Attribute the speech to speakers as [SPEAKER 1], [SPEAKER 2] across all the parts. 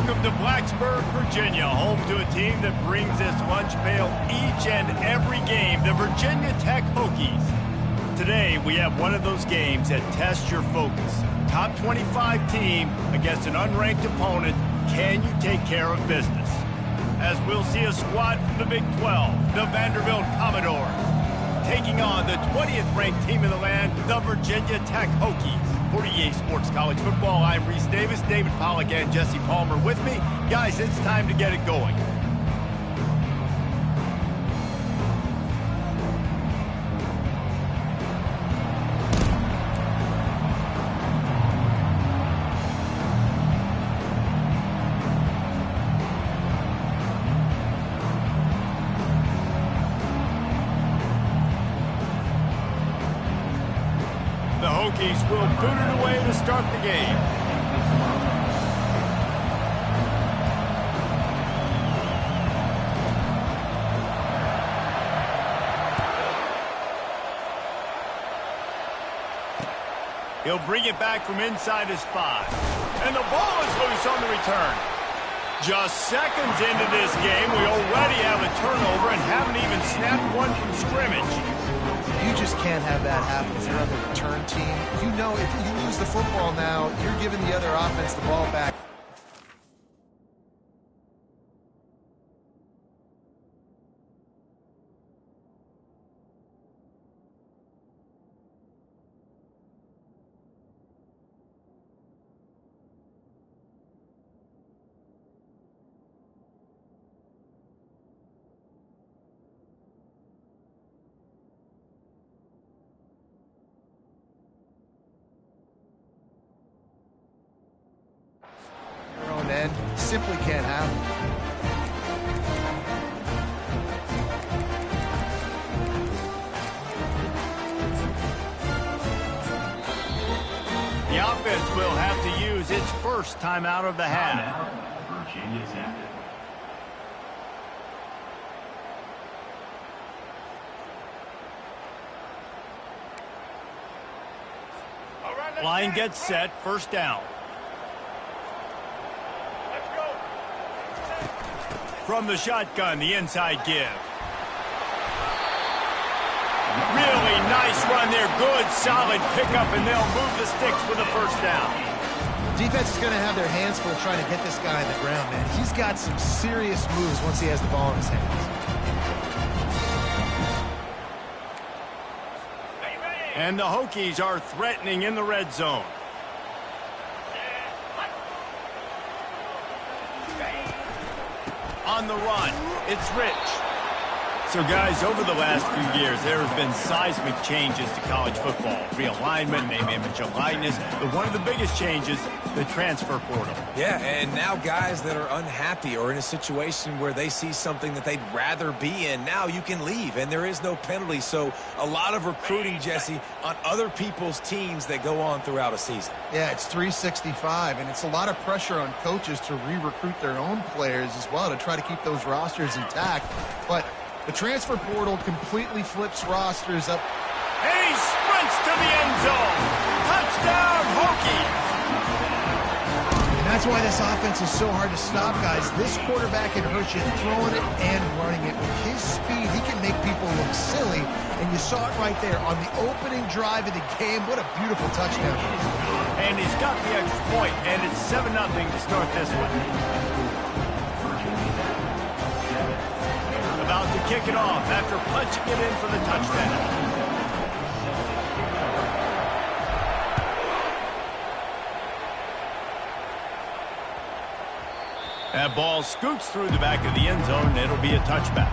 [SPEAKER 1] Welcome to Blacksburg, Virginia, home to a team that brings this lunch pail each and every game, the Virginia Tech Hokies. Today, we have one of those games that tests your focus. Top 25 team against an unranked opponent. Can you take care of business? As we'll see a squad from the Big 12, the Vanderbilt Commodores, taking on the 20th ranked team in the land, the Virginia Tech Hokies. For EA Sports College Football, I'm Reese Davis, David Pollack, and Jesse Palmer with me. Guys, it's time to get it going. The Hokies will boot it away to start the game. He'll bring it back from inside his 5. And the ball is loose on the return. Just seconds into this game, we already have a turnover and haven't even snapped one from scrimmage.
[SPEAKER 2] You just can't have that happen if you're on the return team. You know if you lose the football now, you're giving the other offense the ball back. End simply can't happen.
[SPEAKER 1] The offense will have to use its first timeout of the half.
[SPEAKER 3] Virginia's active.
[SPEAKER 1] Line gets set, first down. From the shotgun, the inside give. Really nice run there. Good, solid pickup, and they'll move the sticks for the first down.
[SPEAKER 2] Defense is going to have their hands full trying to get this guy on the ground, man. He's got some serious moves once he has the ball in his hands.
[SPEAKER 1] And the Hokies are threatening in the red zone. On the run, it's Rich. So, guys, over the last few years, there has been seismic changes to college football. Realignment, name, image, and likeness. But one of the biggest changes, the transfer portal.
[SPEAKER 4] Yeah, and now guys that are unhappy or in a situation where they see something that they'd rather be in, now you can leave, and there is no penalty. So a lot of recruiting, Jesse, on other people's teams that go on throughout a season.
[SPEAKER 2] Yeah, it's 365, and it's a lot of pressure on coaches to re-recruit their own players as well to try to keep those rosters intact. But the transfer portal completely flips rosters up.
[SPEAKER 1] And he sprints to the end zone. Touchdown, Hokies!
[SPEAKER 2] And that's why this offense is so hard to stop, guys. This quarterback can hurt you throwing it and running it. With his speed, he can make people look silly. And you saw it right there on the opening drive of the game. What a beautiful touchdown.
[SPEAKER 1] And he's got the extra point, and it's 7-0 to start this one. About to kick it off after punching it in for the touchdown. That ball scoots through the back of the end zone, and it'll be a touchback.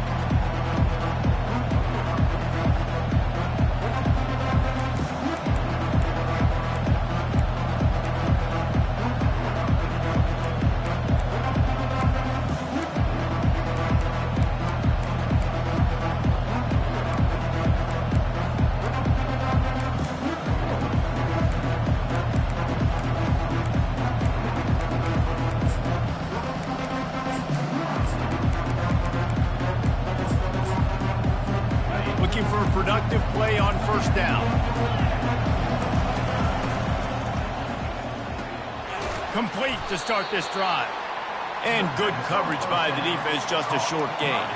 [SPEAKER 1] For a productive play on first down. Complete to start this drive. And good coverage by the defense, just a short gain.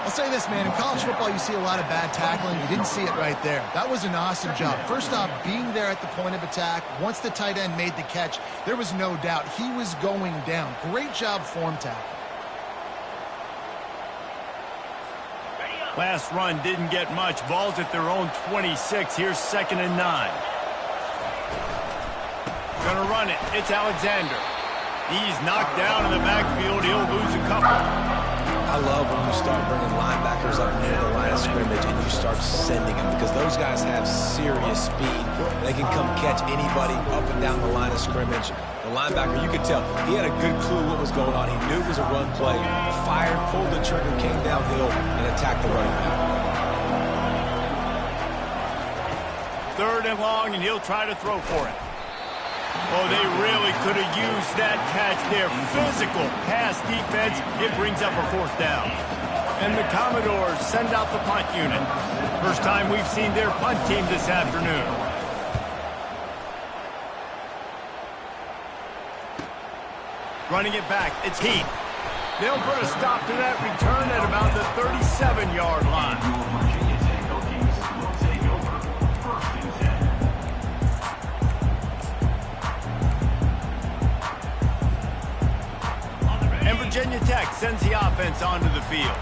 [SPEAKER 2] I'll say this, man. In college football, you see a lot of bad tackling. You didn't see it right there. That was an awesome job. First off, being there at the point of attack. Once the tight end made the catch, there was no doubt he was going down. Great job form tackle.
[SPEAKER 1] Last run didn't get much. Ball's at their own 26. Here's 2nd and 9. Gonna run it. It's Alexander. He's knocked down in the backfield. He'll lose a couple.
[SPEAKER 4] I love when you start bringing linebackers up near the line of scrimmage and you start sending them, because those guys have serious speed. They can come catch anybody up and down the line of scrimmage. The linebacker, you could tell, he had a good clue what was going on. He knew it was a run play, fired, pulled the trigger, came downhill, and attacked the running back.
[SPEAKER 1] 3rd and long, and he'll try to throw for it. Oh, they really could have used that catch there. Physical pass defense. It brings up a 4th down. And the Commodores send out the punt unit. First time we've seen their punt team this afternoon. Running it back, it's Heath. They'll put a stop to that return at about the 37-yard line. And Virginia Tech sends the offense onto the field.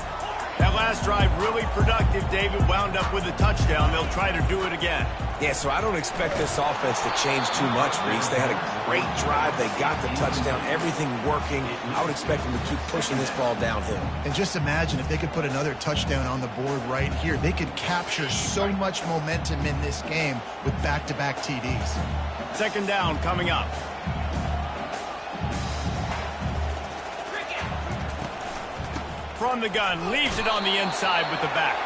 [SPEAKER 1] That last drive really productive. David wound up with a touchdown. They'll try to do it again.
[SPEAKER 4] Yeah, so I don't expect this offense to change too much, Reese. They had a great drive. They got the touchdown. Everything working. I would expect them to keep pushing this ball downhill.
[SPEAKER 2] And just imagine if they could put another touchdown on the board right here. They could capture so much momentum in this game with back-to-back TDs.
[SPEAKER 1] 2nd down coming up. From the gun, leaves it on the inside with the back.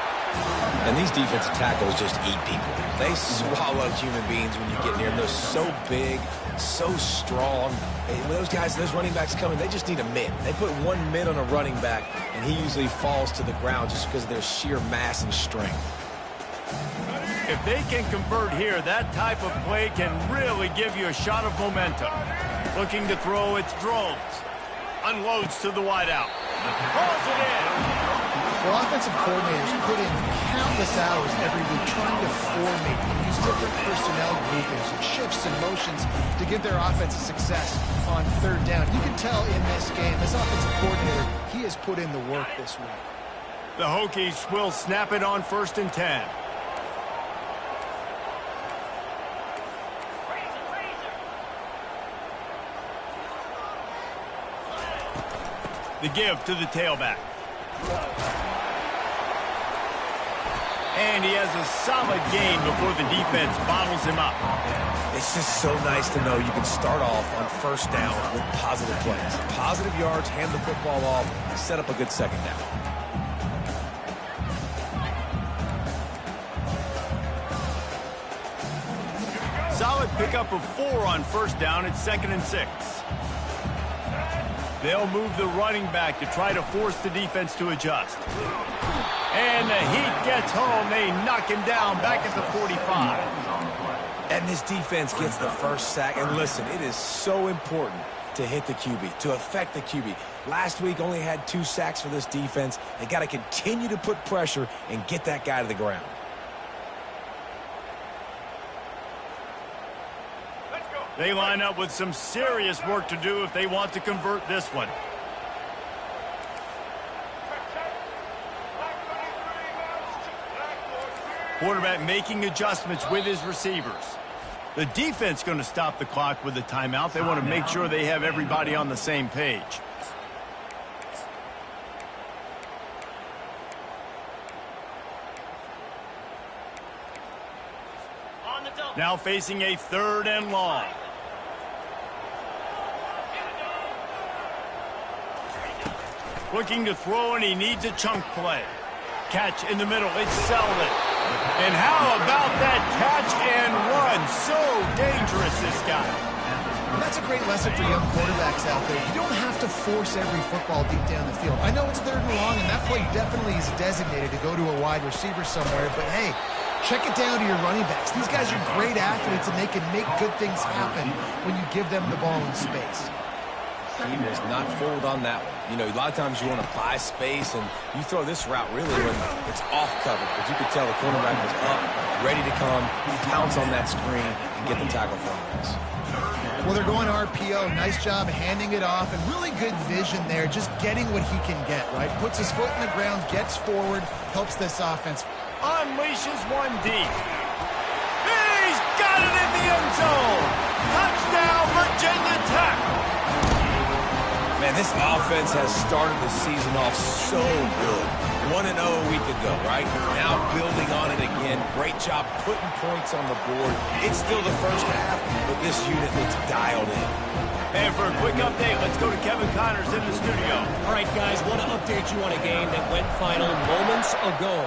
[SPEAKER 4] And these defensive tackles just eat people. They swallow human beings when you get near them. They're so big, so strong. And when those guys, those running backs come in, they just need a mid. They put 1 mid on a running back, and he usually falls to the ground just because of their sheer mass and strength.
[SPEAKER 1] If they can convert here, that type of play can really give you a shot of momentum. Looking to throw, it's Drones. Unloads to the wideout. Pulls it in.
[SPEAKER 2] Well, offensive coordinators put in countless hours every week trying to formate and use different personnel groupings and shifts and motions to give their offense a success on 3rd down. You can tell in this game, this offensive coordinator, he has put in the work this week.
[SPEAKER 1] The Hokies will snap it on 1st and 10. The give to the tailback. And he has a solid gain before the defense bottles him up.
[SPEAKER 4] It's just so nice to know you can start off on 1st down with positive plays. Positive yards, hand the football off, set up a good 2nd down.
[SPEAKER 1] Solid pickup of 4 on 1st down. It's 2nd and 6. They'll move the running back to try to force the defense to adjust. And the Heat gets home. They knock him down back at the 45.
[SPEAKER 4] And this defense gets the 1st sack. And listen, it is so important to hit the QB, to affect the QB. Last week only had 2 sacks for this defense. They got to continue to put pressure and get that guy to the ground.
[SPEAKER 1] They line up with some serious work to do if they want to convert this one. Quarterback making adjustments with his receivers. The defense going to stop the clock with a timeout. They want to make sure they have everybody on the same page. Now facing a 3rd and long. Looking to throw, and he needs a chunk play. Catch in the middle. It's Selden. And how about that catch and run? So dangerous, this guy.
[SPEAKER 2] And that's a great lesson for young quarterbacks out there. You don't have to force every football deep down the field. I know it's 3rd and long, and that play definitely is designated to go to a wide receiver somewhere, but hey, check it down to your running backs. These guys are great athletes, and they can make good things happen when you give them the ball in space.
[SPEAKER 4] He was not fooled on that one. You know, a lot of times you want to buy space, and you throw this route really when it's off cover. But you could tell the cornerback was up, ready to come, pounce on that screen, and get the tackle for him.
[SPEAKER 2] Well, they're going RPO. Nice job handing it off, and really good vision there, just getting what he can get, right? Puts his foot in the ground, gets forward, helps this offense.
[SPEAKER 1] Unleashes one deep. He's got it in the end zone. Touchdown, Virginia Tech.
[SPEAKER 4] Man, this offense has started the season off so good. 1-0 a week ago, right? Now building on it again. Great job putting points on the board. It's still the first half, but this unit looks dialed in.
[SPEAKER 1] And for a quick update, let's go to Kevin Connors in the studio.
[SPEAKER 3] All right, guys, want to update you on a game that went final moments ago.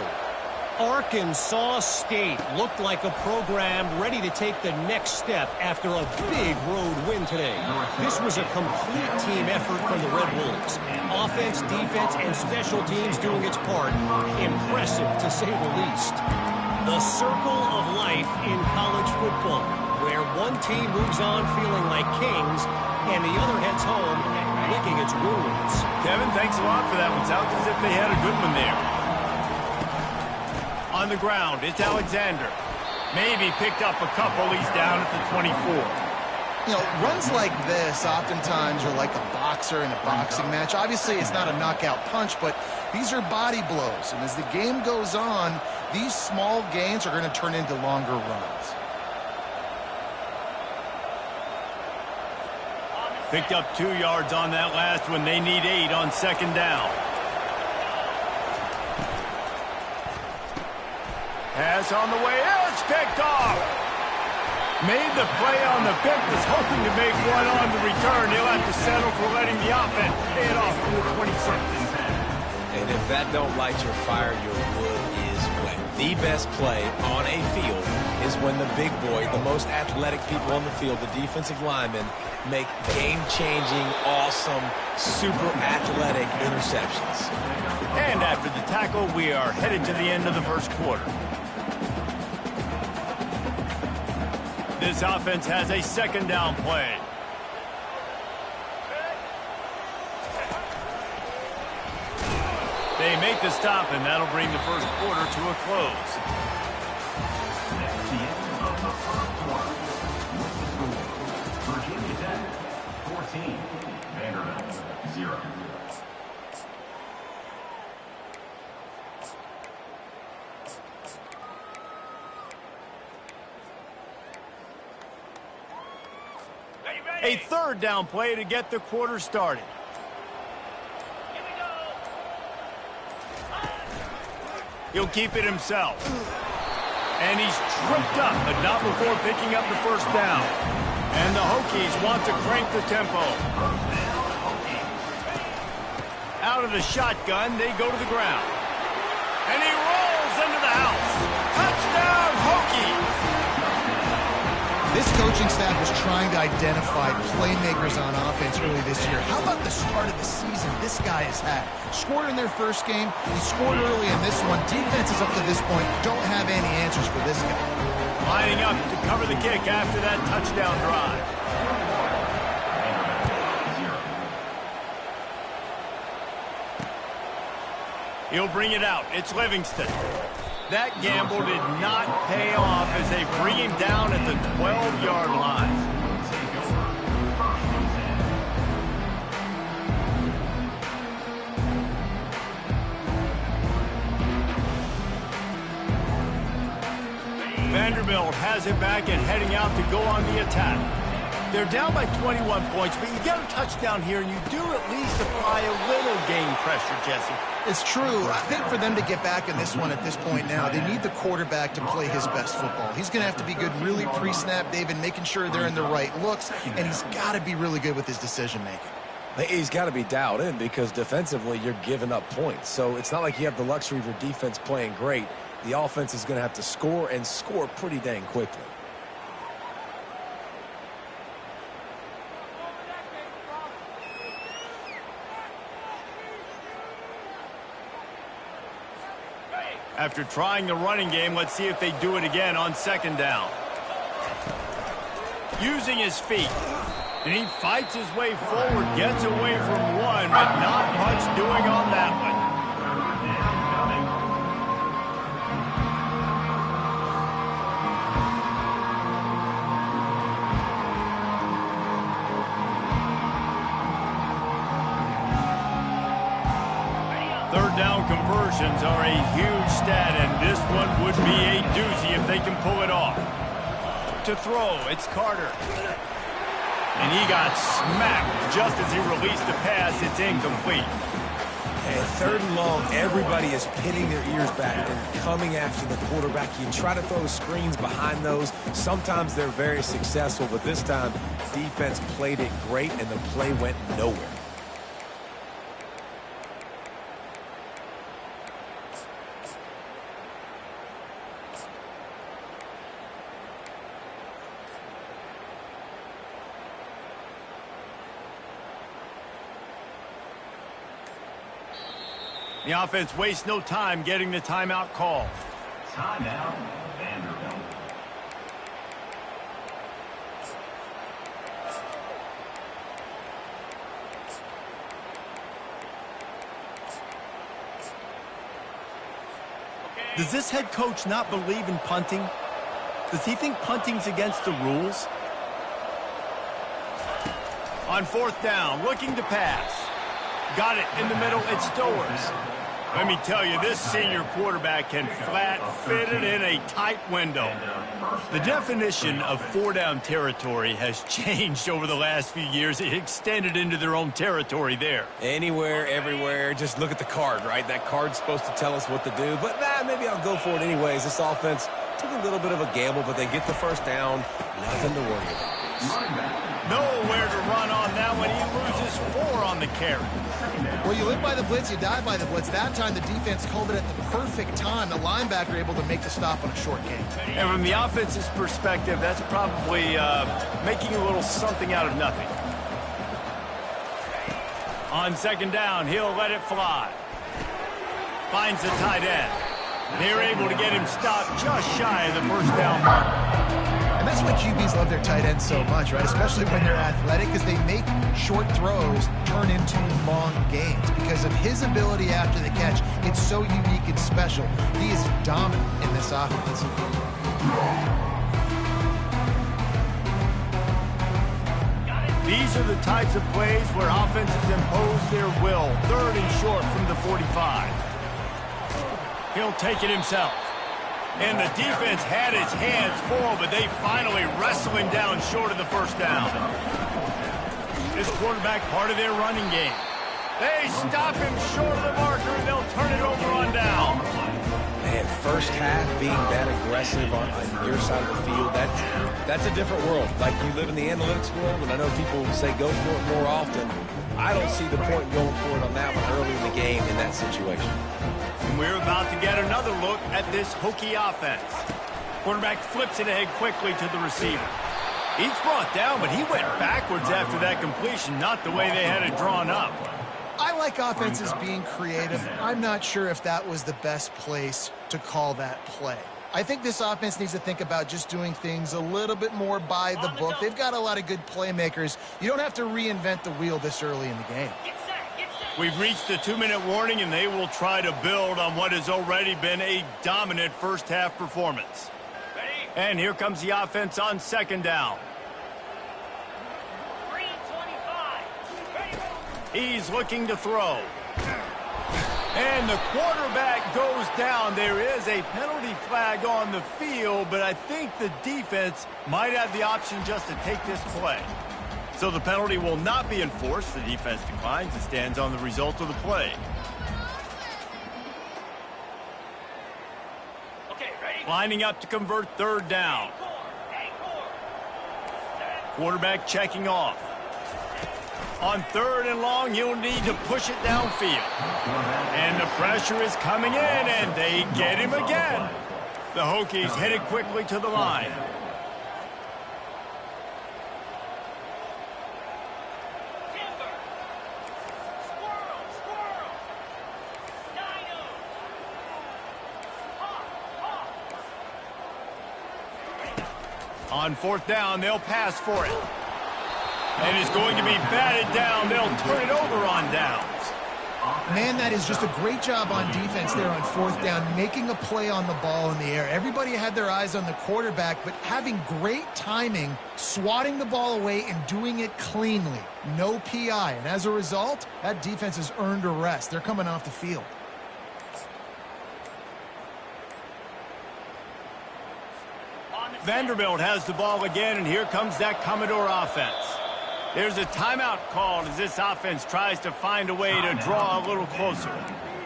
[SPEAKER 3] Arkansas State looked like a program ready to take the next step after a big road win today. This was a complete team effort from the Red Wolves. Offense, defense, and special teams doing its part. Impressive, to say the least. The circle of life in college football, where one team moves on feeling like kings, and the other heads home licking its wounds.
[SPEAKER 1] Kevin, thanks a lot for that one. Sounds as if they had a good one there. On the ground, it's Alexander. Maybe picked up a couple. He's down at the 24.
[SPEAKER 2] You know, runs like this oftentimes are like a boxer in a boxing match. Obviously, it's not a knockout punch, but these are body blows. And as the game goes on, these small gains are going to turn into longer runs.
[SPEAKER 1] Picked up 2 yards on that last one. They need 8 on second down. Pass on the way. It's picked off. Made the play on the pick. Was hoping to make one on the return. He'll have to settle for letting the offense pay it off from the 26.
[SPEAKER 4] And if that don't light your fire, your wood is wet. The best play on a field is when the big boy, the most athletic people on the field, the defensive linemen, make game-changing, awesome, super athletic interceptions.
[SPEAKER 1] And after the tackle, we are headed to the end of the first quarter. This offense has a second down play. They make the stop, and that'll bring the first quarter to a close.
[SPEAKER 5] Virginia Tech 14, Vanderbilt 0.
[SPEAKER 1] A third down play to get the quarter started. He'll keep it himself. And he's tripped up, but not before picking up the first down. And the Hokies want to crank the tempo. Out of the shotgun, they go to the ground. And he rolls into the house. Touchdown, Hokies!
[SPEAKER 2] This coaching staff was trying to identify playmakers on offense early this year. How about the start of the season this guy has had? Scored in their first game. He scored early in this one. Defenses up to this point don't have any answers for this guy.
[SPEAKER 1] Lining up to cover the kick after that touchdown drive. He'll bring it out. It's Livingston. That gamble did not pay off as they bring him down at the 12-yard line. Vanderbilt has it back and heading out to go on the attack. They're down by 21 points, but you get a touchdown here, and you do at least apply a little game pressure, Jesse.
[SPEAKER 2] It's true. I think for them to get back in this one at this point now, they need the quarterback to play his best football. He's going to have to be good really pre-snap, David, making sure they're in the right looks, and he's got to be really good with his decision-making.
[SPEAKER 4] He's got to be dialed in because defensively you're giving up points. So it's not like you have the luxury of your defense playing great. The offense is going to have to score and score pretty dang quickly.
[SPEAKER 1] After trying the running game, let's see if they do it again on second down. Using his feet. And he fights his way forward, gets away from one, but not much doing on that one. Third down conversions are a huge stat, and this one would be a doozy if they can pull it off. To throw, it's Carter. And he got smacked just as he released the pass. It's incomplete.
[SPEAKER 4] And third and long, everybody is pinning their ears back. They're coming after the quarterback. You try to throw screens behind those. Sometimes they're very successful, but this time, defense played it great, and the play went nowhere.
[SPEAKER 1] The offense wastes no time getting the timeout call.
[SPEAKER 5] Timeout, Vanderbilt.
[SPEAKER 1] Does this head coach not believe in punting? Does he think punting's against the rules? On fourth down, looking to pass. Got it in the middle, it's Stowers. Let me tell you, this senior quarterback can flat fit it in a tight window. The definition of four-down territory has changed over the last few years. It extended into their own territory there.
[SPEAKER 4] Anywhere, everywhere, just look at the card, right? That card's supposed to tell us what to do, but maybe I'll go for it anyways. This offense took a little bit of a gamble, but they get the first down. Nothing to worry about.
[SPEAKER 1] Nowhere to run on that one. He loses 4 on the carry.
[SPEAKER 2] Well, you live by the blitz, you die by the blitz. That time, the defense called it at the perfect time. The linebacker able to make the stop on a short game.
[SPEAKER 1] And from the offense's perspective, that's probably making a little something out of nothing. On second down, he'll let it fly. Finds the tight end. They're able to get him stopped just shy of the first down marker.
[SPEAKER 2] And that's why QBs love their tight ends so much, right? Especially when they're athletic, because they make short throws turn into long gains. Because of his ability after the catch, it's so unique and special. He is dominant in this offense.
[SPEAKER 1] These are the types of plays where offenses impose their will. Third and short from the 45. He'll take it himself. And the defense had its hands full, but they finally wrestle him down short of the first down. This quarterback part of their running game. They stop him short of the marker, and they'll turn it over on down.
[SPEAKER 4] Man, first half being that aggressive on your side of the field, that's a different world. Like, you live in the analytics world, and I know people say go for it more often. I don't see the point in going for it on that one early in the game in that situation.
[SPEAKER 1] And we're about to get another look at this Hokie offense. Quarterback flips it ahead quickly to the receiver. He's brought down, but he went backwards after that completion, not the way they had it drawn up.
[SPEAKER 2] I like offenses being creative. I'm not sure if that was the best place to call that play. I think this offense needs to think about just doing things a little bit more by the book. They've got a lot of good playmakers. You don't have to reinvent the wheel this early in the game.
[SPEAKER 1] We've reached the 2-minute warning, and they will try to build on what has already been a dominant first-half performance. And here comes the offense on second down. He's looking to throw. And the quarterback goes down. There is a penalty flag on the field, but I think the defense might have the option just to take this play. So the penalty will not be enforced. The defense declines and stands on the result of the play. Okay, ready? Lining up to convert third down. Quarterback checking off. On third and long, you'll need to push it downfield. And the pressure is coming in, and they get him again. The Hokies headed quickly to the line. On fourth down, they'll pass for it. And it's going to be batted down. They'll turn it over on downs.
[SPEAKER 2] Man, that is just a great job on defense there on fourth down, making a play on the ball in the air. Everybody had their eyes on the quarterback, but having great timing, swatting the ball away and doing it cleanly. No PI. And as a result, that defense has earned a rest. They're coming off the field.
[SPEAKER 1] Vanderbilt has the ball again, and here comes that Commodore offense. There's a timeout called as this offense tries to find a way to draw a little closer.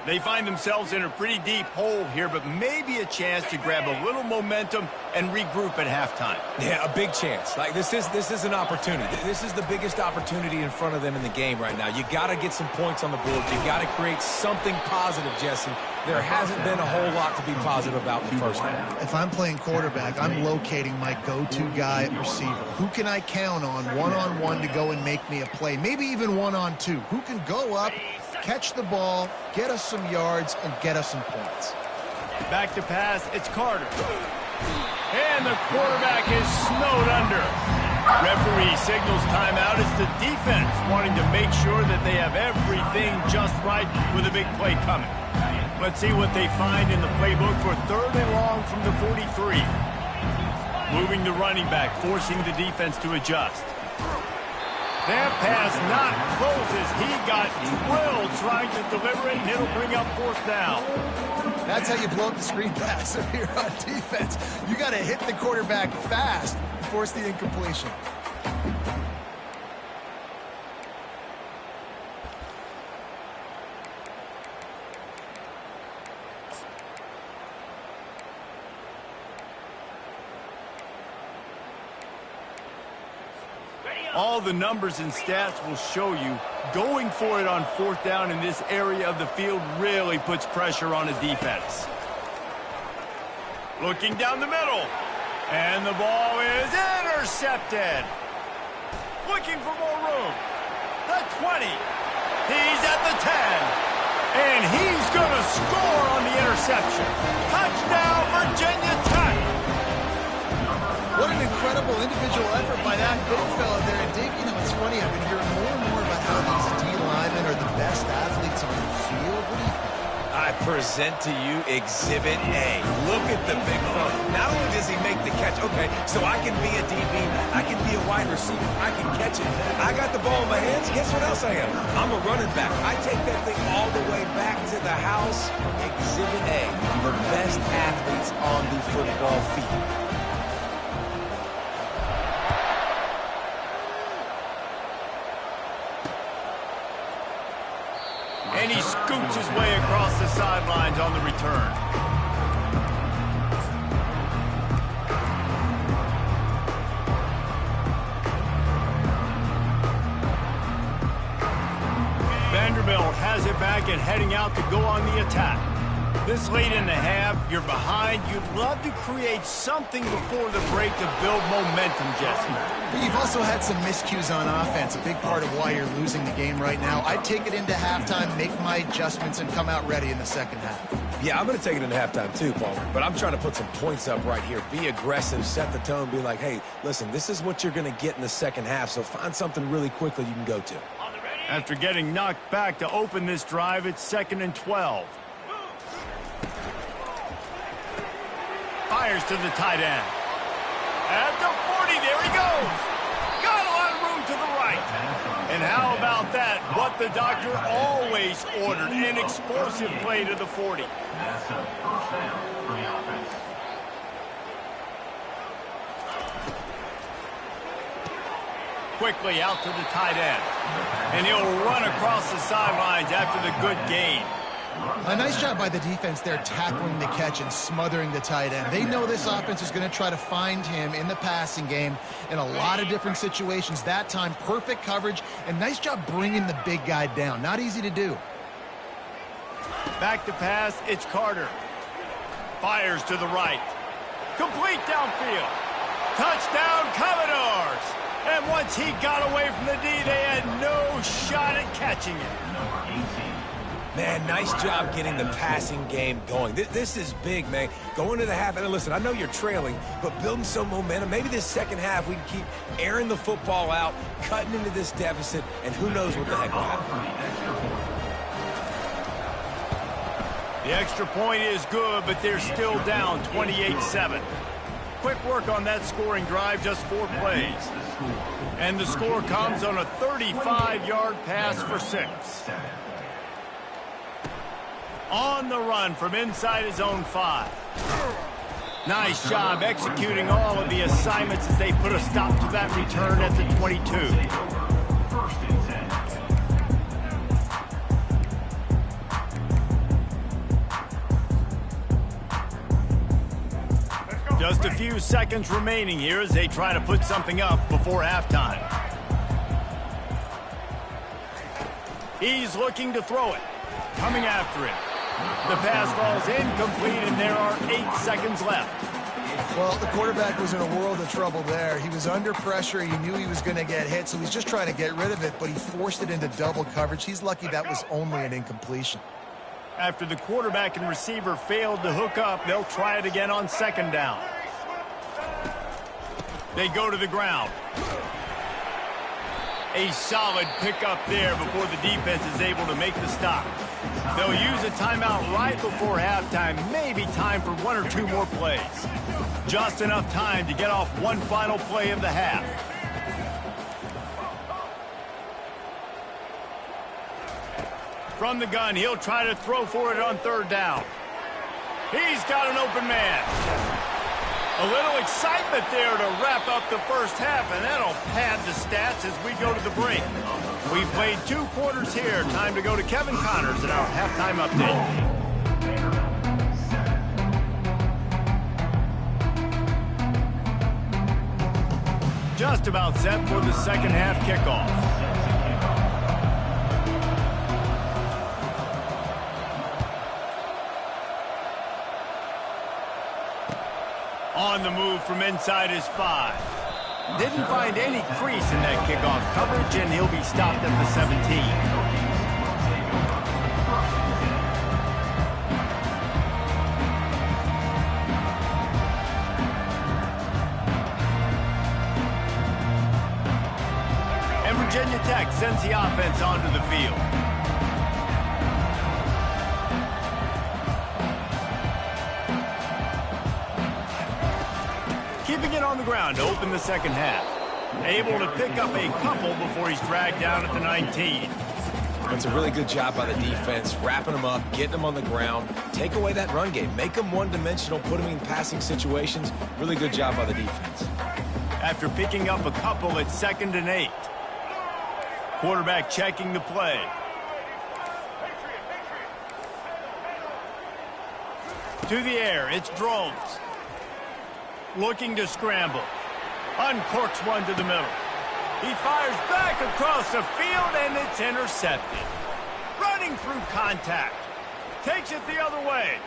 [SPEAKER 1] They find themselves in a pretty deep hole here, but maybe a chance to grab a little momentum and regroup at halftime.
[SPEAKER 4] Yeah, a big chance. Like this is an opportunity. This is the biggest opportunity in front of them in the game right now. You got to get some points on the board. You got to create something positive, Jesse. There hasn't been a whole lot to be positive about in the first half.
[SPEAKER 2] If I'm playing quarterback, I'm locating my go-to guy at receiver. Who can I count on one-on-one to go and make me a play? Maybe even one-on-two. Who can go up, catch the ball, get us some yards, and get us some points?
[SPEAKER 1] Back to pass, it's Carter. And the quarterback is snowed under. Referee signals timeout. It's the defense wanting to make sure that they have everything just right with a big play coming. Let's see what they find in the playbook for 3rd and long from the 43. Moving the running back, forcing the defense to adjust. That pass not closes. He got drilled trying to deliver it, and it'll bring up 4th down.
[SPEAKER 2] That's how you blow up the screen pass if you're on defense. You got to hit the quarterback fast and force the incompletion.
[SPEAKER 1] All the numbers and stats will show you going for it on 4th down in this area of the field really puts pressure on a defense. Looking down the middle. And the ball is intercepted. Looking for more room. The 20. He's at the 10. And he's going to score on the interception. Touchdown, Virginia Tech.
[SPEAKER 2] What an incredible individual effort by that big fella there. And Dave, you know, it's funny, I've been hearing more and more about how these D linemen are the best athletes on the field. What do you think?
[SPEAKER 4] I present to you Exhibit A. Look at the big fella. Not only does he make the catch, okay, so I can be a DB, I can be a wide receiver, I can catch it. I got the ball in my hands, guess what else I am? I'm a running back. I take that thing all the way back to the house. Exhibit A, the best athletes on the football field.
[SPEAKER 1] And he scoots his way across the sidelines on the return. Vanderbilt has it back and heading out to go on the attack. This late in the half, you're behind. You'd love to create something before the break to build momentum, Jesse.
[SPEAKER 2] But you've also had some miscues on offense, a big part of why you're losing the game right now. I'd take it into halftime, make my adjustments, and come out ready in the second half.
[SPEAKER 4] Yeah, I'm going to take it into halftime too, Palmer. But I'm trying to put some points up right here. Be aggressive, set the tone, be like, hey, listen, this is what you're going to get in the second half, so find something really quickly you can go to.
[SPEAKER 1] After getting knocked back to open this drive, it's 2nd and 12. Fires to the tight end. At the 40, there he goes. Got a lot of room to the right. And how about that? What the doctor always ordered, an explosive play to the 40.
[SPEAKER 5] That's a 1st down for the offense.
[SPEAKER 1] Quickly out to the tight end. And he'll run across the sidelines after the good gain.
[SPEAKER 2] A nice job by the defense there, tackling the catch and smothering the tight end. They know this offense is going to try to find him in the passing game in a lot of different situations. That time, perfect coverage, and nice job bringing the big guy down. Not easy to do.
[SPEAKER 1] Back to pass, it's Carter. Fires to the right. Complete downfield. Touchdown, Commodores! And once he got away from the D, they had no shot at catching it.
[SPEAKER 5] Number 18.
[SPEAKER 4] Man, nice job getting the passing game going. This is big, man. Going to the half, and listen, I know you're trailing, but building some momentum. Maybe this second half we can keep airing the football out, cutting into this deficit, and who knows what the heck will happen.
[SPEAKER 1] The extra point is good, but they're still down 28-7. Quick work on that scoring drive, just 4 plays. And the score comes on a 35-yard pass for 6. On the run from inside his own 5. Nice job executing all of the assignments as they put a stop to that return at the 22. Just a few seconds remaining here as they try to put something up before halftime. He's looking to throw it. Coming after him. The pass falls incomplete, and there are 8 seconds left.
[SPEAKER 2] Well, the quarterback was in a world of trouble there. He was under pressure. He knew he was going to get hit, so he's just trying to get rid of it, but he forced it into double coverage. He's lucky that was only an incompletion.
[SPEAKER 1] After the quarterback and receiver failed to hook up, they'll try it again on 2nd down. They go to the ground. A solid pickup there before the defense is able to make the stop. They'll use a timeout right before halftime, maybe time for 1 or 2 more plays. Just enough time to get off one final play of the half. From the gun, he'll try to throw for it on 3rd down. He's got an open man. A little excitement there to wrap up the first half, and that'll pad the stats as we go to the break. We've played 2 quarters here. Time to go to Kevin Connors in our halftime update. Just about set for the second half kickoff. On the move from inside his 5. Didn't find any crease in that kickoff coverage, and he'll be stopped at the 17. And Virginia Tech sends the offense onto the field. Keeping it on the ground to open the second half. Able to pick up a couple before he's dragged down at the 19.
[SPEAKER 4] That's a really good job by the defense, wrapping them up, getting them on the ground. Take away that run game. Make them one-dimensional, put them in passing situations. Really good job by the defense.
[SPEAKER 1] After picking up a couple, it's 2nd and 8. Quarterback checking the play. To the air, it's Drones. Looking to scramble. Uncorks one to the middle. He fires back across the field, and it's intercepted. Running through contact. Takes it the other way.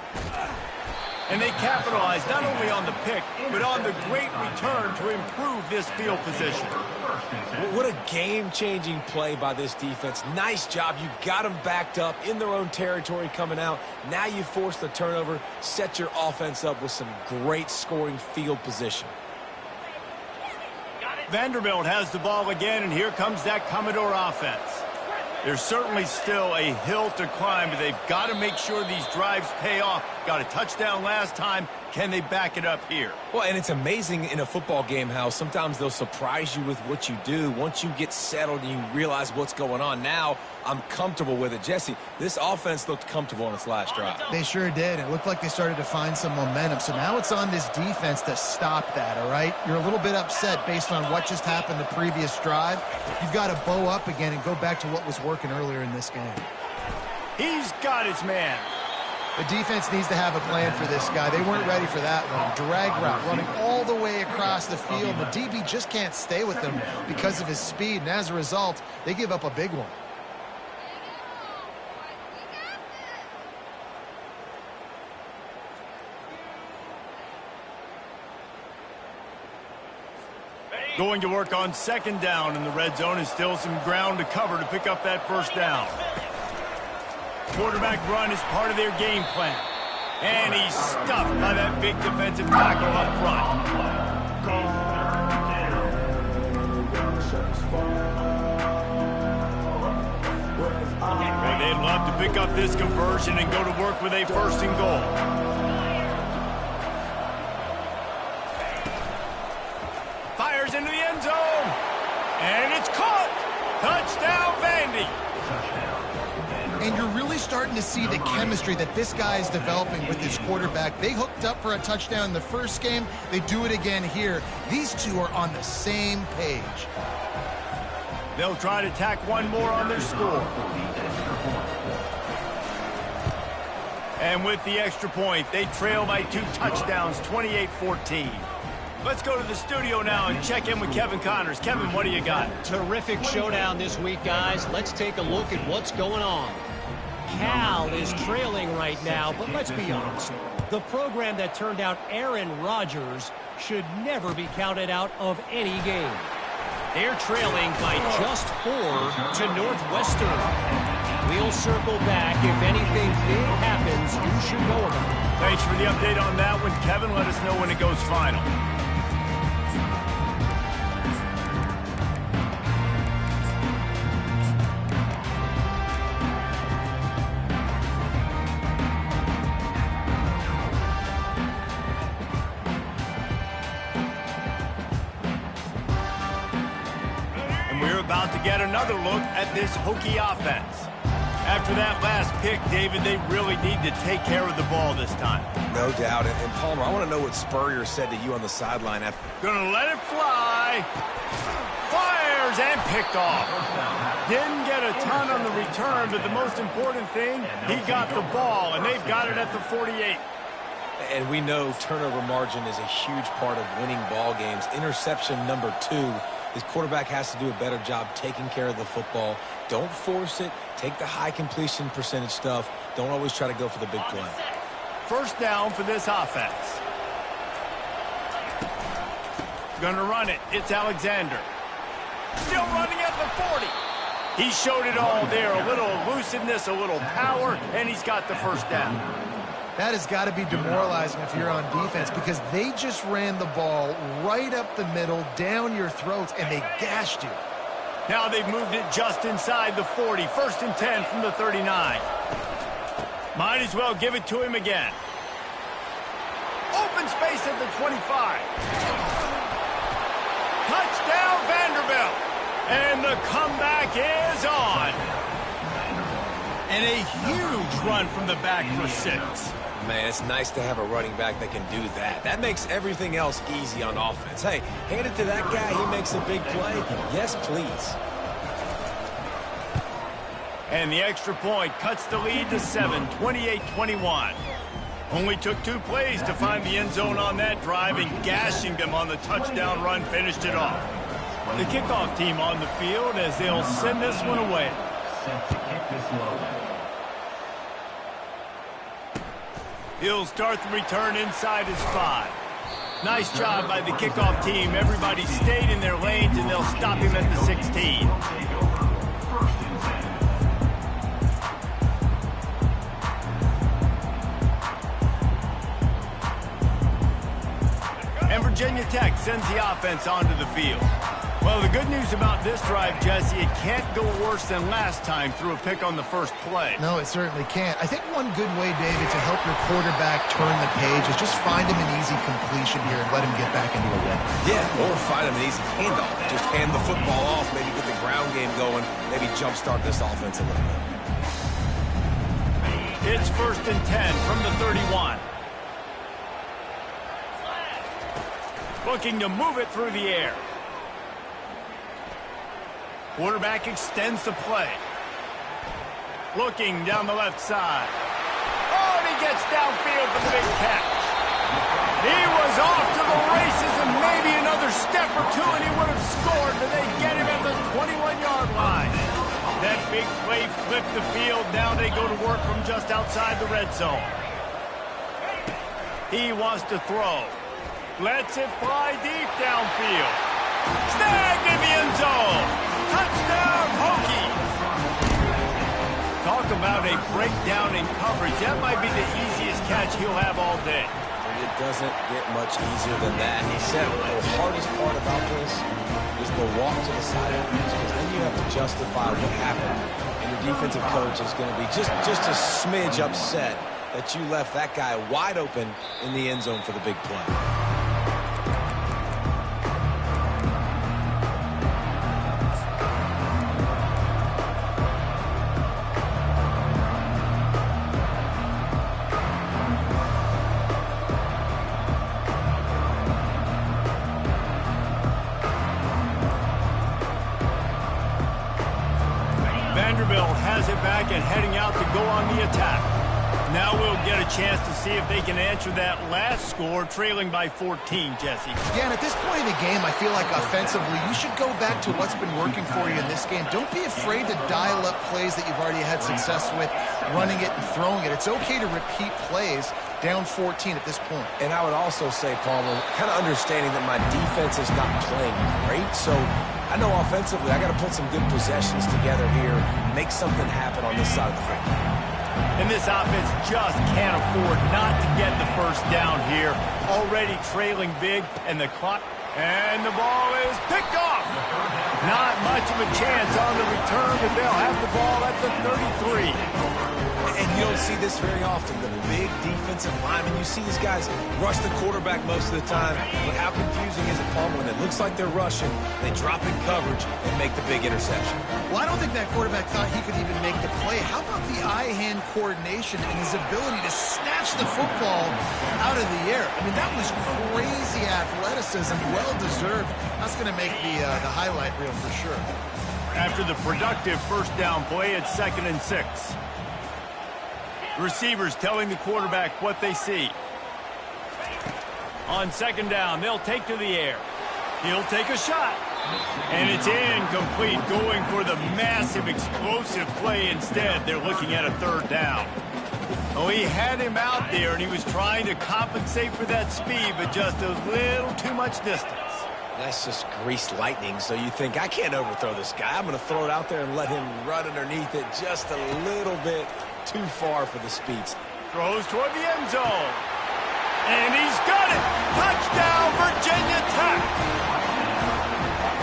[SPEAKER 1] And they capitalize not only on the pick, but on the great return to improve this field position.
[SPEAKER 4] What a game-changing play by this defense. Nice job. You got them backed up in their own territory coming out. Now you force the turnover, set your offense up with some great scoring field position.
[SPEAKER 1] Vanderbilt has the ball again, and here comes that Commodore offense. There's certainly still a hill to climb, but they've got to make sure these drives pay off. Got a touchdown last time. Can they back it up here?
[SPEAKER 4] Well, and it's amazing in a football game how sometimes they'll surprise you with what you do. Once you get settled and you realize what's going on, now I'm comfortable with it. Jesse, this offense looked comfortable on its last drive.
[SPEAKER 2] They sure did. It looked like they started to find some momentum. So now it's on this defense to stop that, all right? You're a little bit upset based on what just happened the previous drive. You've got to bow up again and go back to what was working earlier in this game.
[SPEAKER 1] He's got his man.
[SPEAKER 2] The defense needs to have a plan for this guy. They weren't ready for that one. Drag route running all the way across the field. The DB just can't stay with him because of his speed, and as a result, they give up a big one.
[SPEAKER 1] Going to work on 2nd down in the red zone, and still some ground to cover to pick up that 1st down. Quarterback run is part of their game plan. And he's stuffed by that big defensive tackle up front. Well, they'd love to pick up this conversion and go to work with a first and goal. Fires into the end zone. And it's caught. Touchdown, Vandy.
[SPEAKER 2] And you're really starting to see the chemistry that this guy is developing with his quarterback. They hooked up for a touchdown in the first game. They do it again here. These two are on the same page.
[SPEAKER 1] They'll try to tack one more on their score. And with the extra point, they trail by 2 touchdowns, 28-14. Let's go to the studio now and check in with Kevin Connors. Kevin, what do you got?
[SPEAKER 3] Terrific showdown this week, guys. Let's take a look at what's going on. Cal is trailing right now, but let's be honest. The program that turned out Aaron Rodgers should never be counted out of any game. They're trailing by just 4 to Northwestern. We'll circle back. If anything big happens, you should know about it.
[SPEAKER 1] Thanks for the update on that one, Kevin. Let us know when it goes final. About to get another look at this Hokie offense. After that last pick, David, they really need to take care of the ball this time.
[SPEAKER 4] No doubt. And Palmer, I want to know what Spurrier said to you on the sideline after.
[SPEAKER 1] Gonna let it fly. Fires and picked off. Didn't get a ton on the return, but the most important thing, he got the ball, and they've got it at the 48.
[SPEAKER 4] And we know turnover margin is a huge part of winning ball games. Interception number 2. His quarterback has to do a better job taking care of the football. Don't force it. Take the high completion percentage stuff. Don't always try to go for the big play.
[SPEAKER 1] First down for this offense. Gonna run it. It's Alexander. Still running at the 40. He showed it all there. A little elusiveness, a little power, and he's got the first down.
[SPEAKER 2] That has got to be demoralizing if you're on defense because they just ran the ball right up the middle, down your throats, and they gashed you.
[SPEAKER 1] Now they've moved it just inside the 40. First and 10 from the 39. Might as well give it to him again. Open space at the 25. Touchdown, Vanderbilt. And the comeback is on. And a huge run from the back for 6.
[SPEAKER 4] Man, it's nice to have a running back that can do that. That makes everything else easy on offense. Hey, hand it to that guy. He makes a big play. Yes, please.
[SPEAKER 1] And the extra point cuts the lead to 7, 28-21. Only took 2 plays to find the end zone on that drive, and gashing them on the touchdown run finished it off. The kickoff team on the field as they'll send this one away.
[SPEAKER 5] Set to kick this low.
[SPEAKER 1] He'll start the return inside his 5. Nice job by the kickoff team. Everybody stayed in their lanes, and they'll stop him at the 16. And Virginia Tech sends the offense onto the field. Well, the good news about this drive, Jesse, it can't go worse than last time through a pick on the first play.
[SPEAKER 2] No, it certainly can't. I think one good way, David, to help your quarterback turn the page is just find him an easy completion here and let him get back into a rhythm.
[SPEAKER 4] Yeah, or find him an easy handoff. Just hand the football off, maybe get the ground game going, maybe jumpstart this offense a little bit.
[SPEAKER 1] It's first and 10 from the 31. Looking to move it through the air. Quarterback extends the play. Looking down the left side. Oh, and he gets downfield for the big catch. He was off to the races and maybe another step or two and he would have scored, but they get him at the 21-yard line. That big play flipped the field. Now they go to work from just outside the red zone. He wants to throw. Lets it fly deep downfield. Snagged in the end zone. Touchdown, Hokies! Talk about a break down in coverage. That might be the easiest catch he'll have all day.
[SPEAKER 4] It doesn't get much easier than that. He said the hardest part about this is the walk to the sidelines, because then you have to justify what happened. And your defensive coach is going to be just a smidge upset that you left that guy wide open in the end zone for the big play.
[SPEAKER 1] Vanderbilt has it back and heading out to go on the attack. Now we'll get a chance to see if they can answer that last score, trailing by 14, Jesse.
[SPEAKER 2] Yeah, and at this point in the game, I feel like offensively, you should go back to what's been working for you in this game. Don't be afraid to dial up plays that you've already had success with, running it and throwing it. It's okay to repeat plays down 14 at this point.
[SPEAKER 4] And I would also say, Palmer, kind of understanding that my defense is not playing great, so I know offensively I got to put some good possessions together here, make something happen on this side of the football.
[SPEAKER 1] And this offense just can't afford not to get the first down here. Already trailing big, and the clock, and the ball is picked off. Not much of a chance on the return, but they'll have the ball at the 33.
[SPEAKER 4] And you don't see this very often. The big defensive linemen, you see these guys rush the quarterback most of the time. But how confusing is it, Palmer, when it looks like they're rushing, they drop in coverage and make the big interception?
[SPEAKER 2] Well, I don't think that quarterback thought he could even make the play. How about the eye-hand coordination and his ability to snatch the football out of the air? I mean, that was crazy athleticism, well-deserved. That's going to make the highlight reel for sure.
[SPEAKER 1] After the productive first down play, it's 2nd and 6. Receivers telling the quarterback what they see. On 2nd down, they'll take to the air. He'll take a shot. And it's incomplete, going for the massive explosive play instead. They're looking at a 3rd down. Oh, he had him out there, and he was trying to compensate for that speed, but just a little too much distance.
[SPEAKER 4] That's just greased lightning, so you think, I can't overthrow this guy. I'm going to throw it out there and let him run underneath it just a little bit too far for the speeds.
[SPEAKER 1] Throws toward the end zone. And he's got it! Touchdown, Virginia Tech!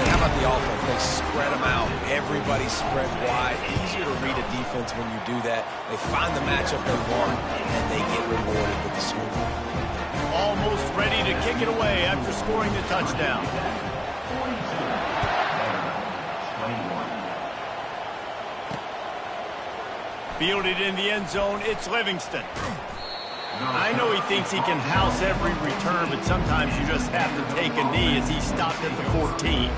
[SPEAKER 4] And how about the offense? They spread them out. Everybody spread wide. Easier to read a defense when you do that. They find the matchup they want, and they get rewarded with the score.
[SPEAKER 1] Almost ready to kick it away after scoring the touchdown. Fielded in the end zone, it's Livingston. I know he thinks he can house every return, but sometimes you just have to take a knee as he stopped at the 14.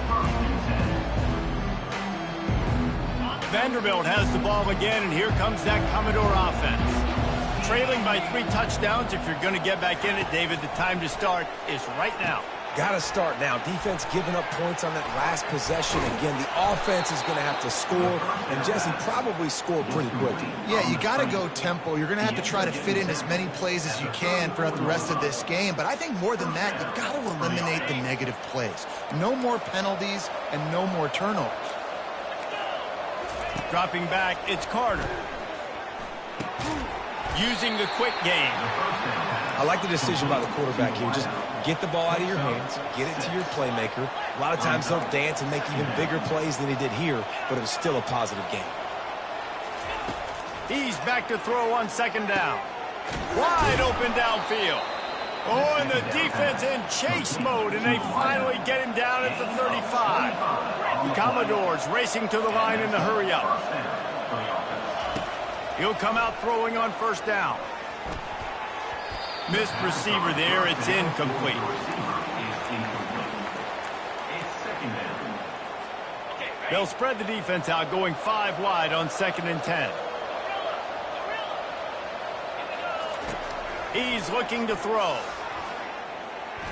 [SPEAKER 1] Vanderbilt has the ball again, and here comes that Commodore offense. Trailing by 3 touchdowns. If you're going to get back in it, David, the time to start is right now.
[SPEAKER 4] Got to start now. Defense giving up points on that last possession. Again, the offense is going to have to score, and Jesse probably score pretty quickly.
[SPEAKER 2] Yeah, you got to go tempo. You're going to have to try to fit in as many plays as you can throughout the rest of this game. But I think more than that, you got to eliminate the negative plays. No more penalties and no more turnovers.
[SPEAKER 1] Dropping back, it's Carter. Using the quick game.
[SPEAKER 4] I like the decision by the quarterback here. Just get the ball out of your hands, get it to your playmaker. A lot of times they'll dance and make even bigger plays than he did here, but it was still a positive game.
[SPEAKER 1] He's back to throw on 2nd down. Wide open downfield. Oh, and the defense in chase mode, and they finally get him down at the 35. Commodores racing to the line in the hurry up. He'll come out throwing on 1st down. Missed receiver there. It's incomplete. They'll spread the defense out, going 5 wide on 2nd and 10. He's looking to throw.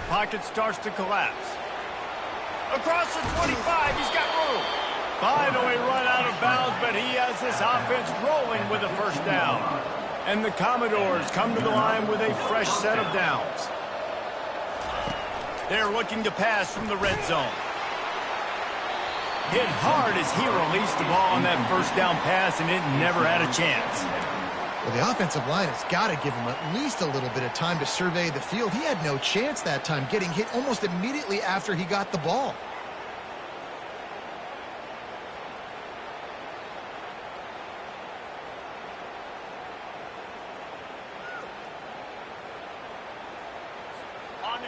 [SPEAKER 1] Pocket starts to collapse. Across the 25, he's got room. Finally run out of bounds, but he has this offense rolling with a 1st down. And the Commodores come to the line with a fresh set of downs. They're looking to pass from the red zone. Hit hard as he released the ball on that 1st down pass, and it never had a chance.
[SPEAKER 2] Well, the offensive line has got to give him at least a little bit of time to survey the field. He had no chance that time, getting hit almost immediately after he got the ball.